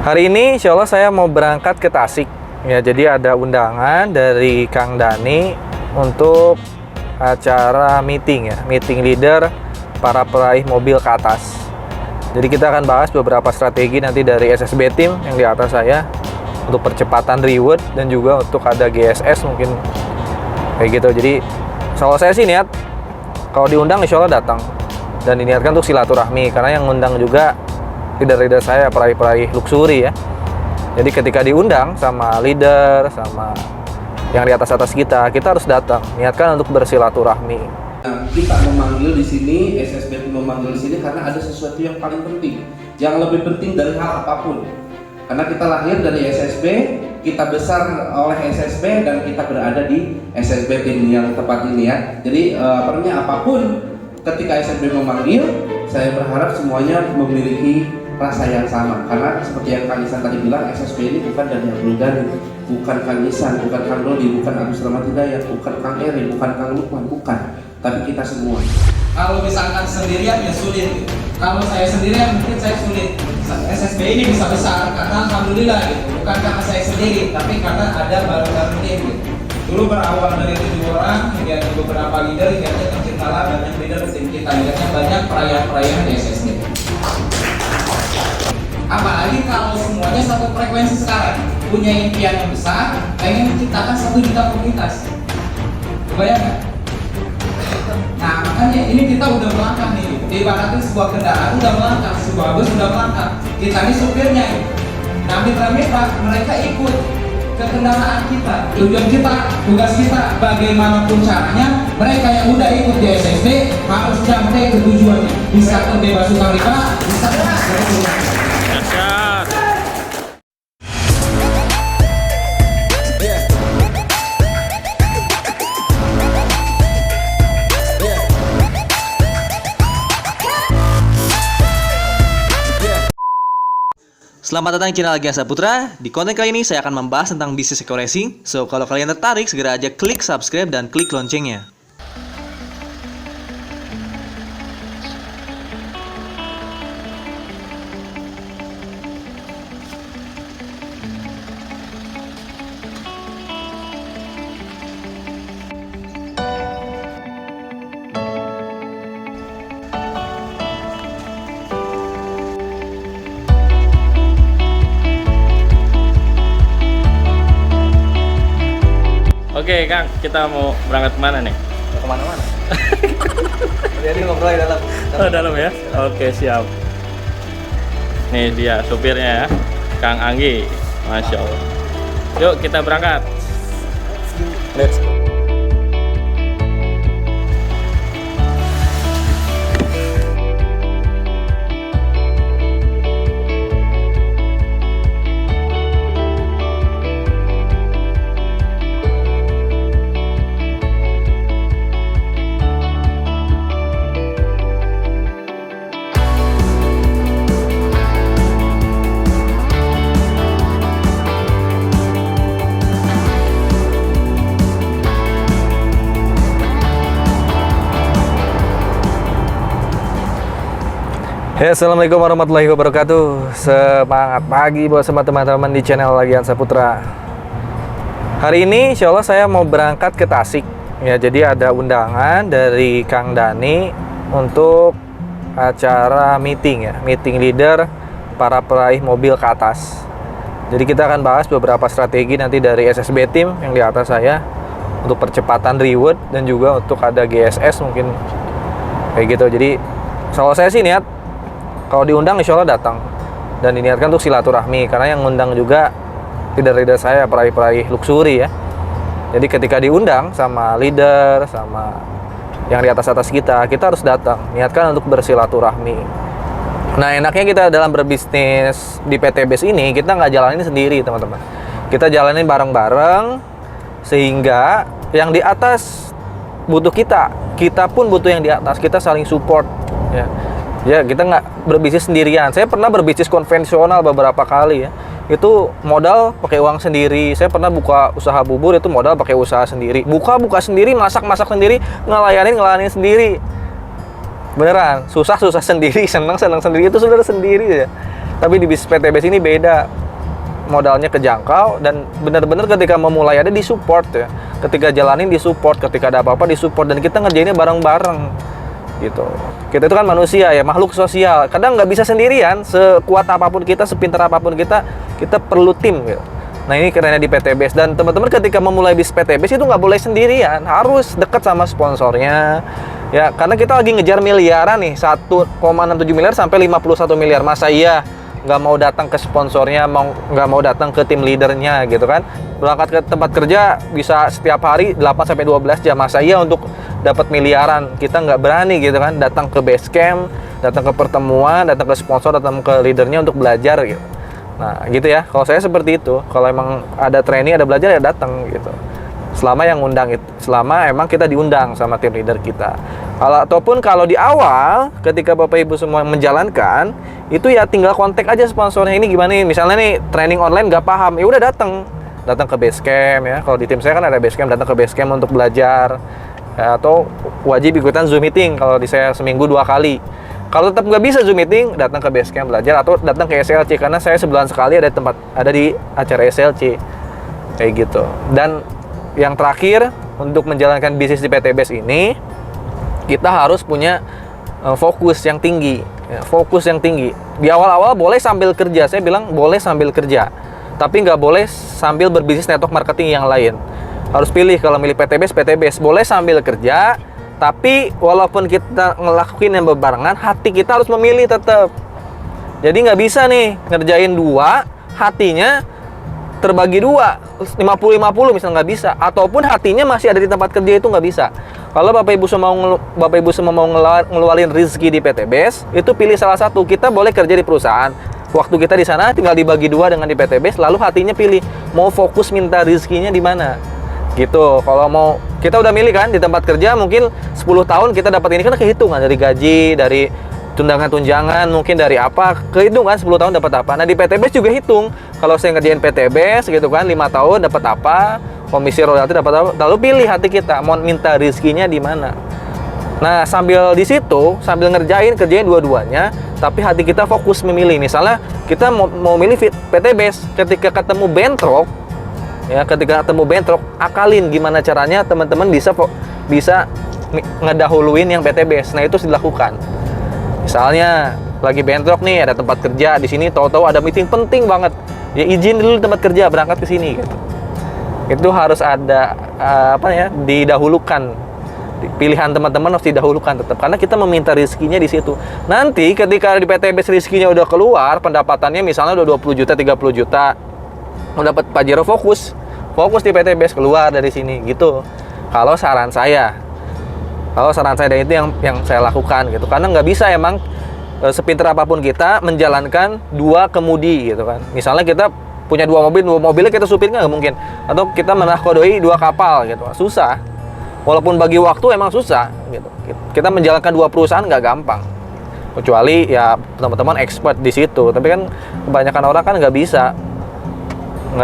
Hari ini insya Allah saya mau berangkat ke Tasik. Ya, jadi ada undangan dari Kang Dani untuk acara meeting ya, meeting leader para peraih mobil ke atas. Jadi kita akan bahas beberapa strategi nanti dari SSB Team yang di atas saya untuk percepatan reward dan juga untuk ada GSS mungkin kayak gitu. Jadi kalau saya sih niat kalau diundang insya Allah datang dan diniatkan untuk silaturahmi karena yang ngundang juga leader-leader saya peraih-peraih luxury ya. Jadi ketika diundang sama leader sama yang di atas-atas kita harus datang. Niatkan untuk bersilaturahmi. Kita memanggil di sini, SSB memanggil di sini karena ada sesuatu yang paling penting, yang lebih penting dari hal apapun. Karena kita lahir dari SSB, kita besar oleh SSB dan kita berada di SSB Team yang tepat ini ya. Jadi apapun ketika SSB memanggil, saya berharap semuanya memiliki rasa yang sama. Karena seperti yang Kang Isan tadi bilang, SSB ini bukan dari Abdul Ghani, bukan Kang Isan, bukan Kang Dodi, bukan Agus Rahmat Hidayat, bukan Kang Eri, bukan Kang Lukman, bukan. Tapi kita semua. Kalau misalkan sendirian ya sulit. Kalau saya sendirian mungkin saya sulit. SSB ini bisa besar karena alhamdulillah gitu. Bukan karena saya sendiri, tapi karena ada bareng-bareng tim gitu. Dulu berawal dari 7 orang, hingga ada beberapa leader, hingga terciptalah banyak leader tim kita. Hingga banyak perayaan-perayaan di SSB. Apalagi kalau semuanya satu frekuensi sekarang, punya impian yang besar, pengen menciptakan 1 juta komunitas. Kebayang nggak? Nah makanya ini kita udah melangkah nih. Ibaratnya sebuah kendaraan udah melangkah, sebuah bus udah melangkah. Kita ini supirnya. Nah mitra-mitra mereka ikut ke kendaraan kita. Tujuan kita, tugas kita, bagaimanapun caranya, mereka yang udah ikut di SSB harus sampai ke tujuannya. Bisa ke bebas utang riba, bisa ke Selamat datang di channel Agian Saputra. Di konten kali ini saya akan membahas tentang bisnis eco racing. So, kalau kalian tertarik, segera aja klik subscribe dan klik loncengnya. Oke Kang, kita mau berangkat kemana nih? Mau kemana-mana. Jadi ngobrol di dalam. Oh dalam ya? Oke siap. Nih dia supirnya ya, Kang Anggi. Masya Allah. Yuk kita berangkat. Let's go. Ya, assalamualaikum warahmatullahi wabarakatuh. Semangat pagi buat semua teman-teman di channel Agian Saputra. Hari ini insya Allah saya mau berangkat ke Tasik. Ya, jadi ada undangan dari Kang Dani untuk acara meeting ya, meeting leader para peraih mobil ke atas. Jadi kita akan bahas beberapa strategi nanti dari SSB Team yang di atas saya untuk percepatan reward dan juga untuk ada GSS mungkin kayak gitu. Jadi kalau saya sih niat kalau diundang insya Allah datang dan diniatkan untuk silaturahmi karena yang ngundang juga leader-leader saya peraih-peraih luxury ya. Jadi ketika diundang sama leader sama yang di atas-atas kita harus datang. Niatkan untuk bersilaturahmi. Nah enaknya kita dalam berbisnis di PT BES ini kita nggak jalanin sendiri teman-teman. Kita jalanin bareng-bareng sehingga yang di atas butuh kita pun butuh yang di atas, kita saling support ya. Ya kita nggak berbisnis sendirian. Saya pernah berbisnis konvensional beberapa kali ya. Itu modal pakai uang sendiri. Saya pernah buka usaha bubur itu modal pakai usaha sendiri. Buka sendiri, masak sendiri, ngelayanin sendiri. Beneran, susah sendiri, senang sendiri, itu saudara sendiri ya. Tapi di bisnis PTBS ini beda, modalnya kejangkau dan benar-benar ketika memulai ada di support ya, ketika jalanin di support, ketika ada apa-apa di support, dan kita ngerjainnya bareng-bareng gitu. Kita itu kan manusia ya, makhluk sosial, kadang nggak bisa sendirian, sekuat apapun kita, sepintar apapun kita perlu tim gitu. Nah ini kerennya di PTBS. Dan teman-teman ketika memulai bisnis PTBS itu nggak boleh sendirian, harus dekat sama sponsornya ya, karena kita lagi ngejar miliaran nih, 1,67 miliar sampai 51 miliar. Masa iya nggak mau datang ke sponsornya, nggak mau datang ke tim leadernya gitu kan. Berangkat ke tempat kerja bisa setiap hari 8-12 jam. Masa iya untuk dapat miliaran kita nggak berani gitu kan, datang ke base camp, datang ke pertemuan, datang ke sponsor, datang ke leadernya untuk belajar gitu. Nah gitu ya, kalau saya seperti itu. Kalau emang ada training, ada belajar, ya datang gitu. Selama yang undang itu, selama emang kita diundang sama tim leader kita. Ataupun kalau di awal ketika Bapak Ibu semua menjalankan itu, ya tinggal kontak aja sponsornya, ini gimana nih, misalnya nih training online nggak paham, ya udah datang ke base camp ya. Kalau di tim saya kan ada base camp, datang ke base camp untuk belajar ya, atau wajib ikutan Zoom meeting kalau di saya seminggu 2 kali. Kalau tetap nggak bisa Zoom meeting, datang ke base camp belajar atau datang ke SLC, karena saya sebulan sekali ada di acara SLC kayak gitu. Dan yang terakhir, untuk menjalankan bisnis di PTBS ini kita harus punya fokus yang tinggi ya, fokus yang tinggi. Di awal-awal boleh sambil kerja, saya bilang boleh sambil kerja, tapi nggak boleh sambil berbisnis network marketing yang lain. Harus pilih, kalau milih PTBS boleh sambil kerja, tapi walaupun kita ngelakuin yang berbarengan, hati kita harus memilih tetap. Jadi nggak bisa nih ngerjain 2, hatinya terbagi 2, 50-50 misalnya, nggak bisa. Ataupun hatinya masih ada di tempat kerja, itu nggak bisa. Kalau Bapak Ibu semua mau ngeluarin rezeki di PTBS, itu pilih salah satu. Kita boleh kerja di perusahaan, waktu kita di sana tinggal dibagi 2 dengan di PTBS, lalu hatinya pilih mau fokus minta rezekinya di mana. Gitu. Kalau mau, kita udah milih kan di tempat kerja, mungkin 10 tahun kita dapat ini, kan kehitungan dari gaji, dari tunjangan, mungkin dari apa, kehitung kan 10 tahun dapat apa. Nah di PTBS juga hitung, kalau saya ngerjain PTBS gitu kan 5 tahun dapat apa, komisi royalti dapat apa, lalu pilih hati kita mau minta rezekinya di mana. Nah sambil di situ, sambil kerjain dua-duanya, tapi hati kita fokus memilih. Misalnya kita mau milih PTBS, ketika ketemu bentrok ya, akalin gimana caranya teman-teman bisa ngedahuluin yang PTBS. Nah itu dilakukan. Misalnya lagi bentrok nih, ada tempat kerja di sini, tahu-tahu ada meeting penting banget, ya izin dulu tempat kerja, berangkat ke sini gitu. Itu harus ada didahulukan. Pilihan teman-teman harus didahulukan tetap, karena kita meminta rezekinya di situ. Nanti ketika di PTBS rezekinya udah keluar, pendapatannya misalnya udah 20 juta, 30 juta, mau dapat Pajero, fokus di PTBS, keluar dari sini gitu. Kalau saran saya dan itu yang saya lakukan gitu, karena nggak bisa emang sepintar apapun kita menjalankan 2 kemudi gitu kan. Misalnya kita punya 2 mobilnya kita supir, nggak mungkin. Atau kita menahkodoi 2 kapal gitu, susah. Walaupun bagi waktu emang susah gitu. Kita menjalankan 2 perusahaan nggak gampang, kecuali ya teman-teman expert di situ. Tapi kan kebanyakan orang kan nggak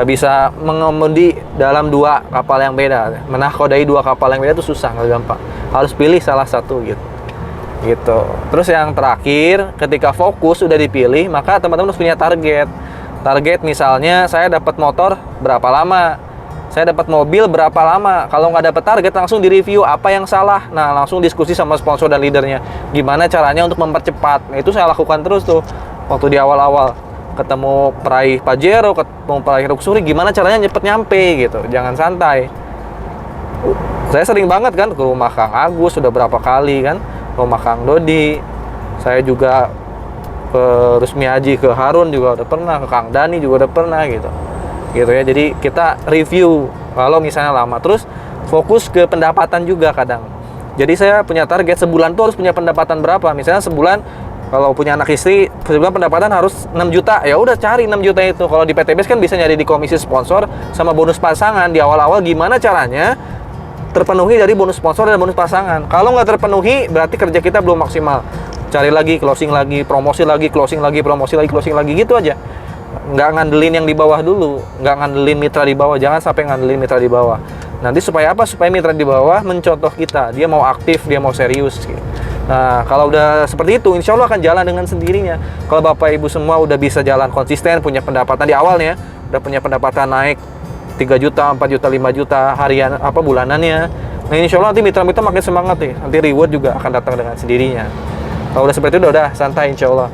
bisa mengemudi dalam 2 kapal yang beda. Menahkodai 2 kapal yang beda itu susah, nggak gampang. Harus pilih salah satu gitu. Terus yang terakhir, ketika fokus udah dipilih, maka teman-teman harus punya target. Target misalnya saya dapat motor berapa lama, saya dapat mobil berapa lama. Kalau nggak dapat target, langsung direview apa yang salah. Nah langsung diskusi sama sponsor dan leadernya, gimana caranya untuk mempercepat. Nah, itu saya lakukan terus tuh waktu di awal-awal. Ketemu peraih Pajero, ketemu peraih Luxury, gimana caranya cepet nyampe gitu, jangan santai. Saya sering banget kan ke rumah Kang Agus, sudah berapa kali kan, rumah Kang Dodi. Saya juga ke Rusmi Haji, ke Harun juga udah pernah, ke Kang Dani juga udah pernah gitu ya. Jadi kita review kalau misalnya lama. Terus fokus ke pendapatan juga kadang. Jadi saya punya target sebulan tuh harus punya pendapatan berapa. Misalnya sebulan, kalau punya anak istri, sebulan pendapatan harus 6 juta. Ya udah cari 6 juta itu. Kalau di PTBS kan bisa nyari di komisi sponsor sama bonus pasangan. Di awal-awal gimana caranya terpenuhi dari bonus sponsor dan bonus pasangan. Kalau nggak terpenuhi, berarti kerja kita belum maksimal. Cari lagi, closing lagi, promosi lagi, closing lagi, promosi lagi, closing lagi, gitu aja. Nggak ngandelin yang di bawah dulu, nggak ngandelin mitra di bawah. Jangan sampai ngandelin mitra di bawah. Nanti supaya apa? Supaya mitra di bawah mencontoh kita. Dia mau aktif, dia mau serius. Nah, kalau udah seperti itu, insya Allah akan jalan dengan sendirinya. Kalau Bapak Ibu semua udah bisa jalan konsisten, punya pendapatan di awalnya, udah punya pendapatan naik 3 juta, 4 juta, 5 juta harian bulanannya. Nah, insya Allah nanti mitra-mitra makin semangat nih. Nanti reward juga akan datang dengan sendirinya. Kalau udah seperti itu udah santai insya Allah.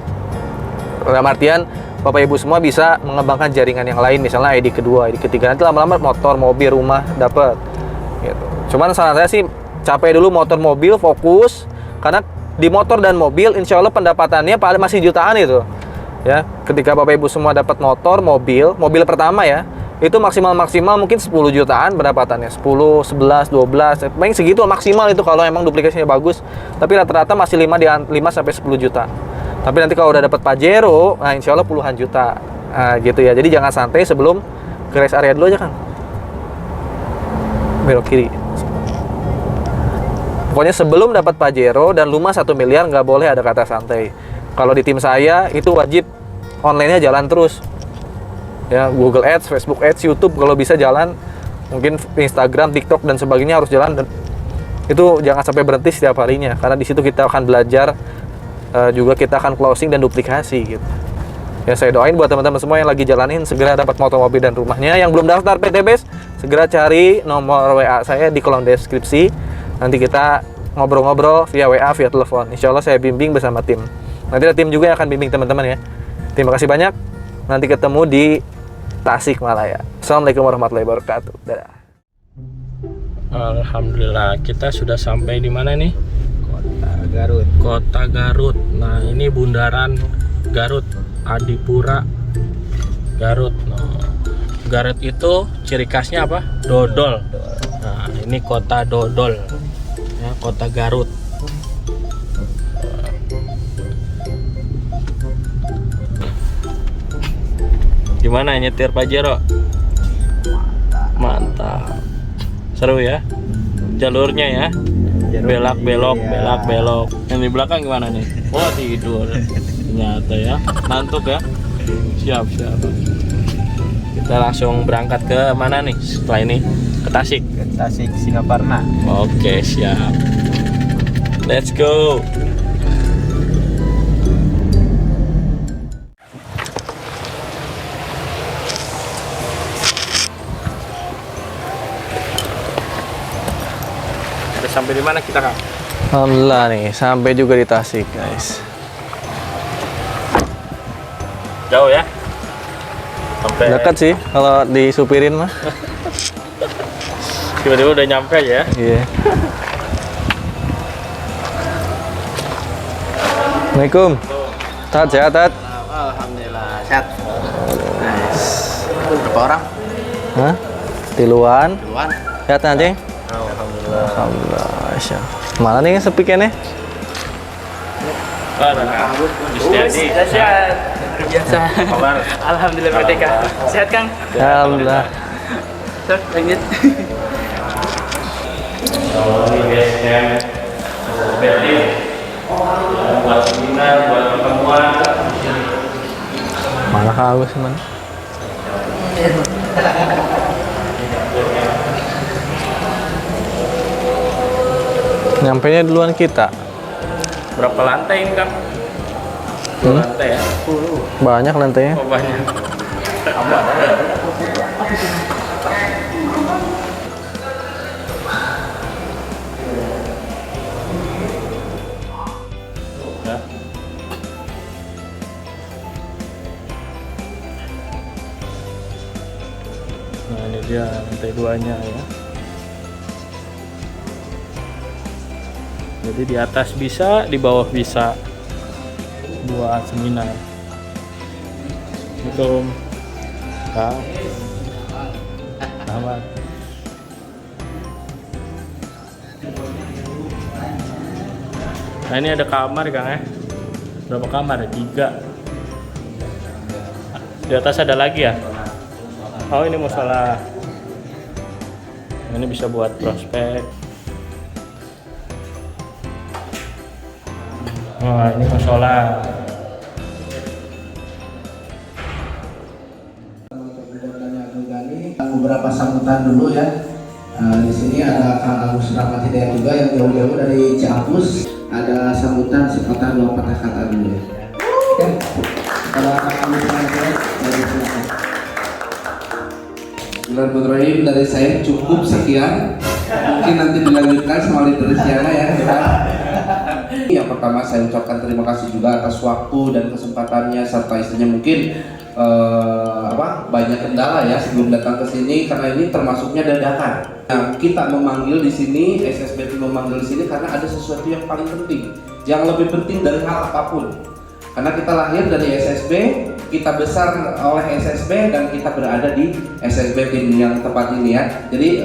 Dalam artian Bapak Ibu semua bisa mengembangkan jaringan yang lain, misalnya ID kedua, ID ketiga, nanti lama-lama motor, mobil, rumah dapat. Gitu. Cuman saran saya sih capai dulu motor, mobil, fokus. Karena di motor dan mobil, insya Allah pendapatannya paling masih jutaan itu. Ya, ketika Bapak Ibu semua dapat motor, mobil pertama ya, itu maksimal mungkin 10 jutaan pendapatannya, 10, 11, 12, paling segitu maksimal itu kalau emang duplikasinya bagus. Tapi rata-rata masih 5 sampai 10 juta. Tapi nanti kalau udah dapat Pajero, nah insya Allah puluhan juta. Nah, gitu ya. Jadi jangan santai sebelum ke rest area dulu aja kan. Belok kiri. Pokoknya sebelum dapat Pajero dan lumas 1 miliar nggak boleh ada kata santai. Kalau di tim saya itu wajib online-nya jalan terus. Ya, Google Ads, Facebook Ads, YouTube kalau bisa jalan. Mungkin Instagram, TikTok dan sebagainya harus jalan, dan itu jangan sampai berhenti setiap harinya karena di situ kita akan belajar, juga kita akan closing dan duplikasi gitu. Ya, saya doain buat teman-teman semua yang lagi jalanin segera dapat motor, mobil dan rumahnya. Yang belum daftar PTBes segera cari nomor WA saya di kolom deskripsi. Nanti kita ngobrol-ngobrol via WA, via telepon. Insya Allah saya bimbing bersama tim. Nanti ada tim juga yang akan bimbing teman-teman ya. Terima kasih banyak. Nanti ketemu di Tasikmalaya. Assalamualaikum warahmatullahi wabarakatuh. Dadah. Alhamdulillah, kita sudah sampai di mana nih? Kota Garut. Kota Garut. Nah, ini bundaran Garut, Adipura, Garut. Nah, Garut itu ciri khasnya apa? Dodol. Nah, ini kota dodol. Ya, kota Garut. Gimana nyetir Pajero? Mantap. Seru ya? Jalurnya ya? Belak belok, belak belok. Yang di belakang gimana nih? Oh, tidur. Ternyata ya. Ngantuk ya? Siap, siap. Kita langsung berangkat ke mana nih setelah ini? Ke Tasik. Ke Tasik, Singaparna. Oke, siap. Let's go. Udah sampai di mana kita, Kang? Alhamdulillah nih, sampai juga di Tasik, guys. Jauh ya? Sampai Dekat sih kalau disupirin mah. tiba-tiba udah nyampe aja ya. Iya. Assalamualaikum. Tat, sehat, Tat? Alhamdulillah, sehat. Berapa orang? Hah? Tiluan. Duluan. Sehat, Ceng? Alhamdulillah. Alhamdulillah, Masya. Mana nih sepi kene? Justiadi. Sehat. Biasa. Kabar? Alhamdulillah merdeka. Sehat Kang? Alhamdulillah. Terus lanjut. Ini biasanya seperti buat seminar, buat pertemuan. Mana Kak Agus mana? Nyampenya duluan kita. Berapa lantai ini, Kang? 2 lantai ya? Banyak lantainya. Oh, banyak. Ya. Nah, ini dia lantai 2-nya ya. Jadi di atas bisa, di bawah bisa buat seminar. Assalamualaikum. Kak. Selamat. Nah, ini ada kamar, Kang ya. Berapa kamar? 3. Di atas ada lagi ya? Oh, ini musola. Ini bisa buat prospek. Oh, ini musola. Beberapa sambutan dulu ya. Di sini ada Kang Agus Rahmat Hidayat juga yang jauh-jauh dari Ciampus. ada sambutan sepatah dua patah kata dulu ya. Oke. Kalau kami dari silakan. Bismillahirrahmanirrahim, dari saya cukup sekian. Mungkin nanti dilanjutkan sama Leader Siana ya. Yang pertama saya ucapkan terima kasih juga atas waktu dan kesempatannya, serta istrinya mungkin banyak kendala ya sebelum datang ke sini karena ini termasuknya dadakan. Nah, kita memanggil di sini, SSB memanggil di sini karena ada sesuatu yang paling penting, yang lebih penting dari hal apapun. Karena kita lahir dari SSB, kita besar oleh SSB, dan kita berada di SSB tim yang tepat ini ya. Jadi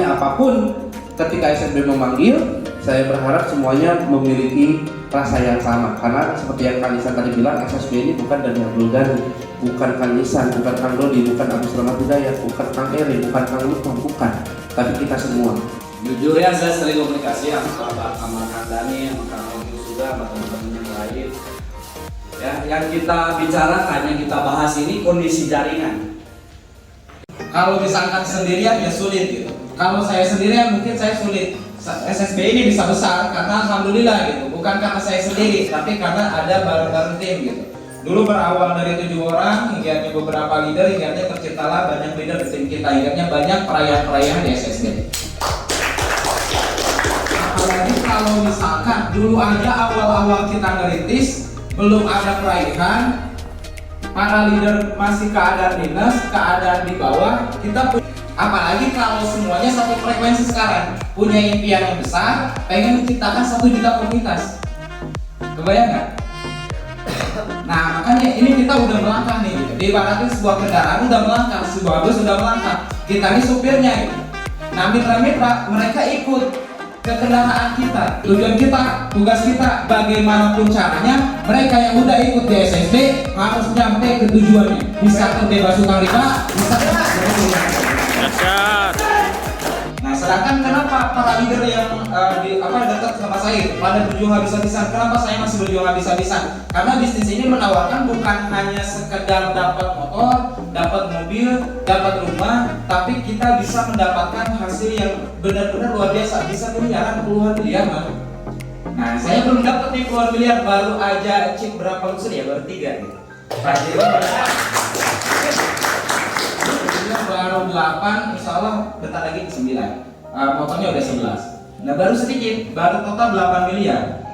apapun ketika SSB memanggil, saya berharap semuanya memiliki rasa yang sama. Karena seperti yang Kang Isan tadi bilang, SSB ini bukan dari Abdul Ghani, bukan Kang Isan, bukan Kang Dodi, bukan Agus Rahmat Hidayat, bukan Kang Eri, bukan Kang Lukman, bukan. Tapi kita semua. Jujur ya, saya sering komunikasi sama Kang Dani, sama Kang Ogi juga, sama teman-teman yang lain. Ya, yang kita bicara hanya kita bahas ini kondisi jaringan. Kalau misalkan sendirian ya sulit gitu. Kalau saya sendirian mungkin saya sulit. SSB ini bisa besar karena alhamdulillah gitu. Bukan karena saya sendiri, tapi karena ada bareng-bareng tim gitu. Dulu berawal dari 7 orang, hingga beberapa leader, hingga terciptalah banyak leader di tim kita, hingga banyak perayaan-perayaan di SSB. Apalagi kalau misalkan dulu aja awal-awal kita ngerintis, belum ada perayaan, para leader masih keadaan minus, keadaan di bawah, kita apalagi kalau semuanya satu frekuensi sekarang, punya impian yang besar, pengen menciptakan 1 juta komunitas. Kebayang nggak? Nah makanya ini kita udah melangkah nih, gitu. Diibaratkan sebuah kendaraan udah melangkah, sebuah bus udah melangkah, kita ini supirnya gitu. Nah mitra-mitra mereka ikut ke kendaraan kita. Tujuan kita, tugas kita, bagaimanapun caranya, mereka yang udah ikut di SSB harus sampai ke tujuannya. Bisa terbebas hutang riba, bisa terbebas dari hutang. Nah, sedangkan kenapa para leader yang dekat sama saya pada berjuang habis-habisan? Kenapa saya masih berjuang habis-habisan? Karena bisnis ini menawarkan bukan hanya sekedar dapat motor, dapat mobil, dapat rumah, tapi kita bisa mendapatkan hasil yang benar-benar luar biasa, bisa miliaran, puluhan miliar mah. Nah, saya belum dapat nih puluhan miliar, baru aja chip berapa luxury ya, baru 3 gitu. Baru 8, insya Allah bentar lagi 9. Motornya udah 11. Nah baru sedikit, baru total 8 miliar.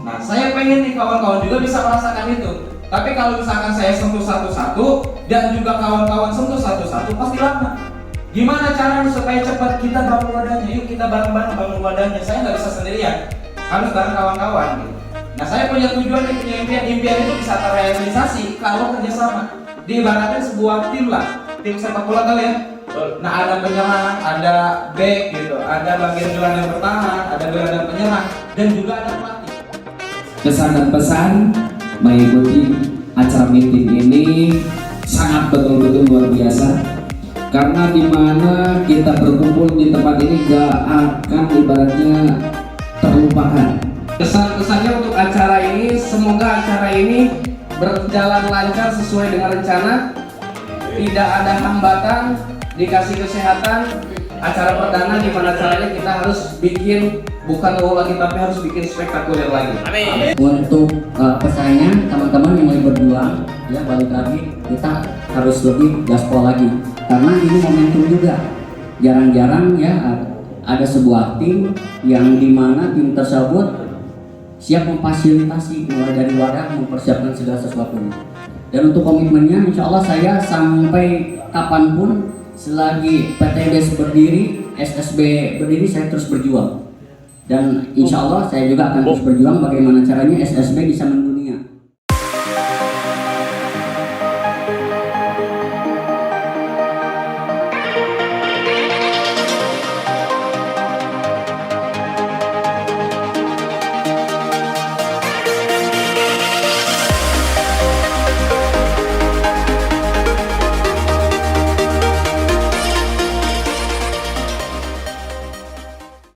Nah saya pengen nih kawan-kawan juga bisa merasakan itu. Tapi kalau misalkan saya sentuh satu-satu dan juga kawan-kawan sentuh satu-satu, pasti lama. Gimana caranya supaya cepat kita bangun wadahnya? Yuk kita bareng-bareng bangun wadahnya. Saya nggak bisa sendirian, harus bareng kawan-kawan gitu. Nah saya punya tujuan, punya impian itu bisa terrealisasi kalau kerjasama. Diibaratkan sebuah tim lah, tim sepak bola kalian. Nah ada penyerang, ada back gitu, ada bagian gelandang bertahan, ada gelandang penyerang, dan juga ada pelatih. Kesan dan pesan mengikuti acara meeting ini sangat betul-betul luar biasa, karena dimana kita berkumpul di tempat ini gak akan ibaratnya terlupakan. Kesan-kesannya untuk acara ini, semoga acara ini berjalan lancar sesuai dengan rencana, tidak ada hambatan, dikasih kesehatan. Acara perdana di mana caranya kita harus bikin bukan wow lagi, tapi harus bikin spektakuler lagi. Amin. Untuk pesannya teman-teman yang mau berjuang ya, balik lagi kita harus lebih gaspol lagi, karena ini momentum juga. Jarang-jarang ya ada sebuah tim yang dimana tim tersebut siap memfasilitasi mulai dari wadah, mempersiapkan segala sesuatunya. Dan untuk komitmennya, insya Allah saya sampai kapanpun selagi PTBS berdiri, SSB berdiri, saya terus berjuang. Dan insya Allah saya juga akan terus berjuang bagaimana caranya SSB bisa